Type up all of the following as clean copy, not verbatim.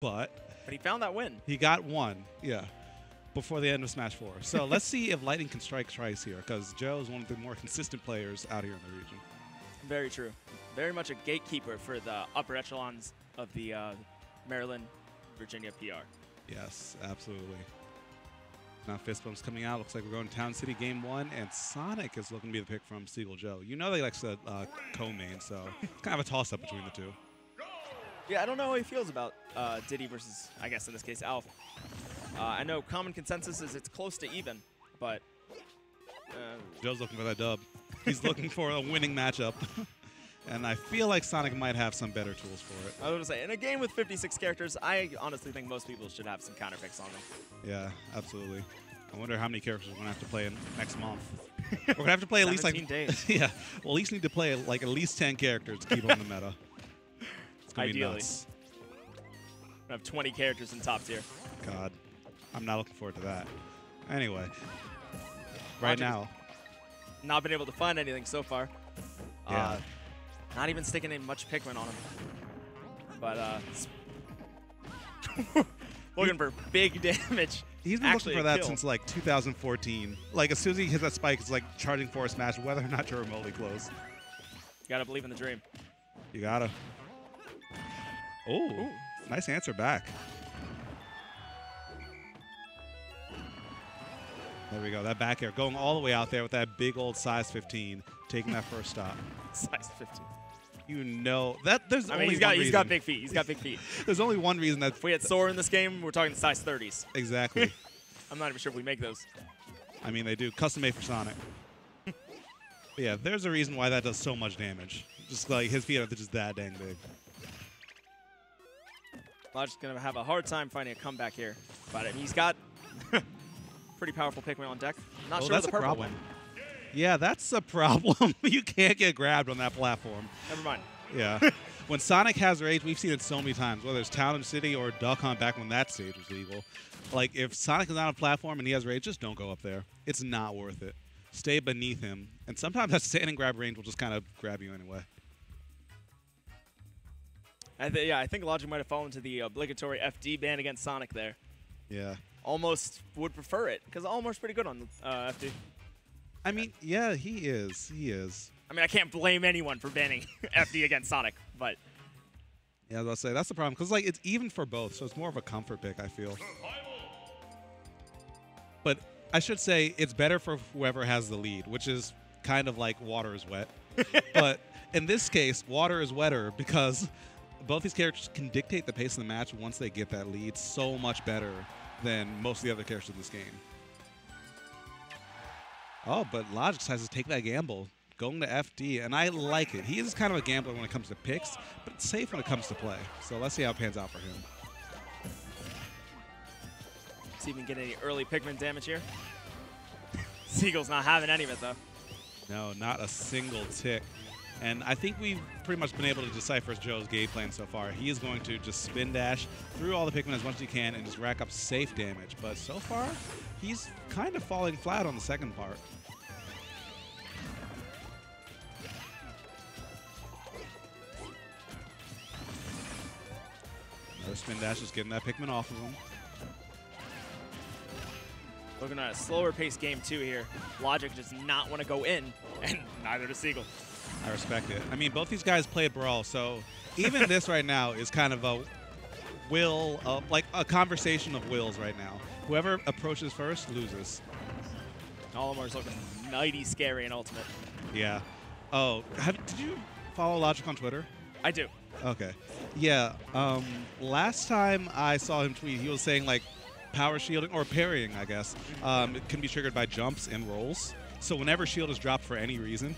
But he found that win. He got one, yeah, before the end of Smash 4. So let's see if Lightning can strike twice here, because Joe is one of the more consistent players out here in the region. Very true. Very much a gatekeeper for the upper echelons of the Maryland, Virginia PR. Yes, absolutely. Now fist bumps coming out. Looks like we're going to Town City Game 1, and Sonic is looking to be the pick from Seagull Joe. You know they like to co-main, so it's kind of a toss-up between the two. Yeah, I don't know how he feels about Diddy versus, I guess in this case, Alf. I know common consensus is it's close to even, but... Joe's looking for that dub. He's looking for a winning matchup. And I feel like Sonic might have some better tools for it. I was going to say, in a game with 56 characters, I honestly think most people should have some counter picks on them. Yeah, absolutely. I wonder how many characters we're going to have to play in next month. We're going to have to play at least like... days. Yeah, we'll at least need to play like at least 10 characters to keep on the meta. It's going to be nuts. I have 20 characters in top tier. God, I'm not looking forward to that. Anyway, right now. Not been able to find anything so far. Yeah. Not even sticking in much Pikmin on him. But looking for big damage. He's been looking for that since like 2014. Like as soon as he hits that spike, it's like charging for a smash, whether or not you're remotely close. You gotta believe in the dream. You gotta. Oh, nice answer back. There we go. That back air going all the way out there with that big old size 15, taking that first stop. Size 15. You know that there's only he's one reason. He's got big feet. He's got big feet. There's only one reason that. If we had Sora in this game, we're talking size 30s. Exactly. I'm not even sure if we make those. I mean, they do. Custom made for Sonic. But yeah, there's a reason why that does so much damage. Just like his feet are just that dang big. Logic's going to have a hard time finding a comeback here. But he's got pretty powerful Pikmin on deck. Not sure that's the purple problem. Yeah, that's a problem. You can't get grabbed on that platform. Never mind. Yeah. When Sonic has rage, we've seen it so many times, whether it's Town and City or Duck Hunt back when that stage was legal. Like, if Sonic is on a platform and he has rage, just don't go up there. It's not worth it. Stay beneath him. And sometimes that stand and grab range will just kind of grab you anyway. I think Logic might have fallen to the obligatory FD ban against Sonic there. Yeah. Almost would prefer it, because Olimar's pretty good on FD. I mean, yeah, he is. He is. I mean, I can't blame anyone for banning FD against Sonic, but... Yeah, I was about to say, that's the problem, because like, it's even for both, so it's more of a comfort pick, I feel. But I should say it's better for whoever has the lead, which is kind of like water is wet. But in this case, water is wetter because both these characters can dictate the pace of the match once they get that lead so much better than most of the other characters in this game. Oh, but Logic decides to take that gamble, going to FD, and I like it. He is kind of a gambler when it comes to picks, but it's safe when it comes to play. So let's see how it pans out for him. See if we can get any early Pikmin damage here. Seagull's not having any of it, though. No, not a single tick. And I think we've pretty much been able to decipher Joe's game plan so far. He is going to just spin dash through all the Pikmin as much as he can and just rack up safe damage. But so far, he's kind of falling flat on the second part. Another spin dash is getting that Pikmin off of him. Looking at a slower paced game, too, here. Logic does not want to go in, and neither does Seagull. I respect it. I mean, both these guys play Brawl, so even this right now is kind of a like a conversation of wills right now. Whoever approaches first loses. Olimar's looking mighty scary in Ultimate. Yeah. Oh, did you follow Logic on Twitter? I do. Okay. Yeah. Last time I saw him tweet, he was saying like power shielding or parrying, I guess, it can be triggered by jumps and rolls. So whenever shield is dropped for any reason.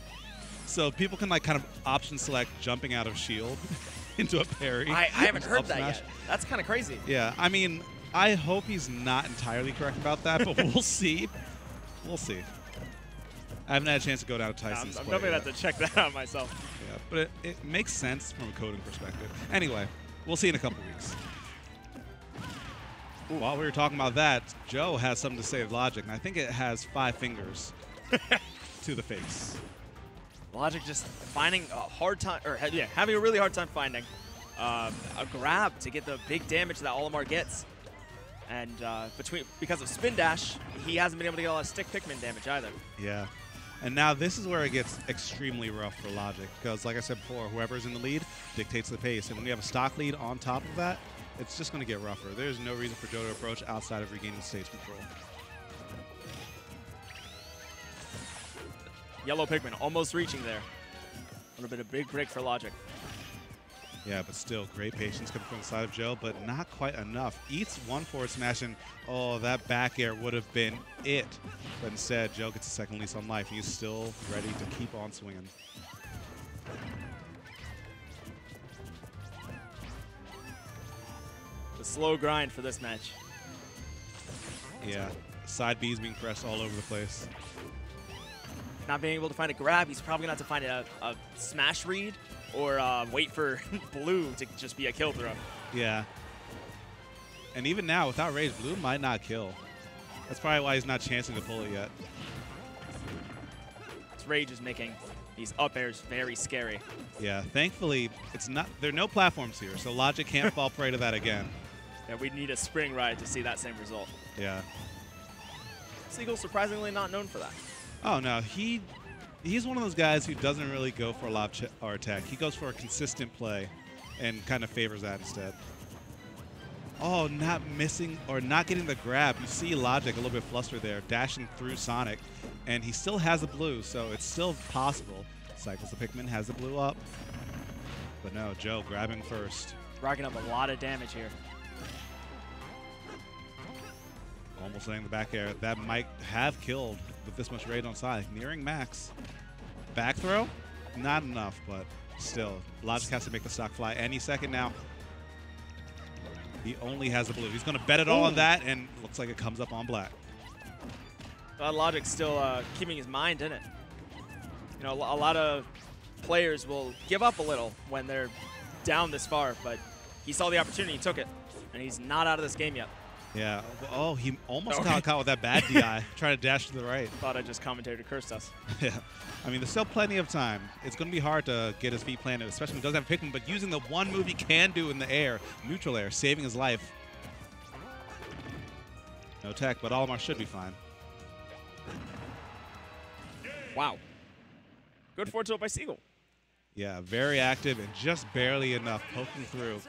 So people can like kind of option select jumping out of shield into a parry. I haven't heard that yet. That's kind of crazy. Yeah, I mean, I hope he's not entirely correct about that, but we'll see. We'll see. I haven't had a chance to go down to Tyson's I'm definitely going to have to check that out myself. Yeah, but it makes sense from a coding perspective. Anyway, we'll see in a couple weeks. Ooh, while we were talking about that, Joe has something to say of Logic, and I think it has 5 fingers to the face. Logic just finding a hard time, or yeah, having a really hard time finding a grab to get the big damage that Olimar gets. And because of spin dash, he hasn't been able to get a lot of stick Pikmin damage either. Yeah. And now this is where it gets extremely rough for Logic, because like I said before, whoever's in the lead dictates the pace. And when you have a stock lead on top of that, it's just going to get rougher. There's no reason for Joe to approach outside of regaining stage control. Yellow Pikmin almost reaching there. A little bit of big break for Logic. Yeah, but still, great patience coming from the side of Joe, but not quite enough. Eats one forward smash, and oh, that back air would have been it. But instead, Joe gets a second lease on life. He's still ready to keep on swinging. The slow grind for this match. Yeah, side B's being pressed all over the place. Not being able to find a grab, he's probably going to have to find a smash read or wait for Blue to just be a kill throw. Yeah. And even now, without rage, Blue might not kill. That's probably why he's not chancing to pull it yet. This rage is making these up airs very scary. Yeah, thankfully, there are no platforms here, so Logic can't fall prey to that again. Yeah, we need a spring ride to see that same result. Yeah. Seagull surprisingly not known for that. Oh, no, he's one of those guys who doesn't really go for a lob or attack. He goes for a consistent play and kind of favors that instead. Oh, not missing or not getting the grab. You see Logic a little bit flustered there, dashing through Sonic, and he still has the blue, so it's still possible. Cycles the Pikmin, has the blue up. But no, Joe grabbing first. Racking up a lot of damage here. Almost letting the back air. That might have killed with this much rage on Sonic. Nearing max. Back throw? Not enough, but still. Logic has to make the stock fly any second now. He only has the blue. He's going to bet it all on that, and looks like it comes up on black. Logic's still keeping his mind in it. You know, a lot of players will give up a little when they're down this far, but he saw the opportunity, he took it, and he's not out of this game yet. Yeah. Oh, he almost got caught with that bad DI, trying to dash to the right. Thought I just commentator cursed us. Yeah. I mean, there's still plenty of time. It's going to be hard to get his feet planted, especially when he doesn't have Pikmin, but using the one move he can do in the air, neutral air, saving his life. No tech, but Olimar should be fine. Wow. Good forward tilt by Seagull. Yeah, very active and just barely enough poking through.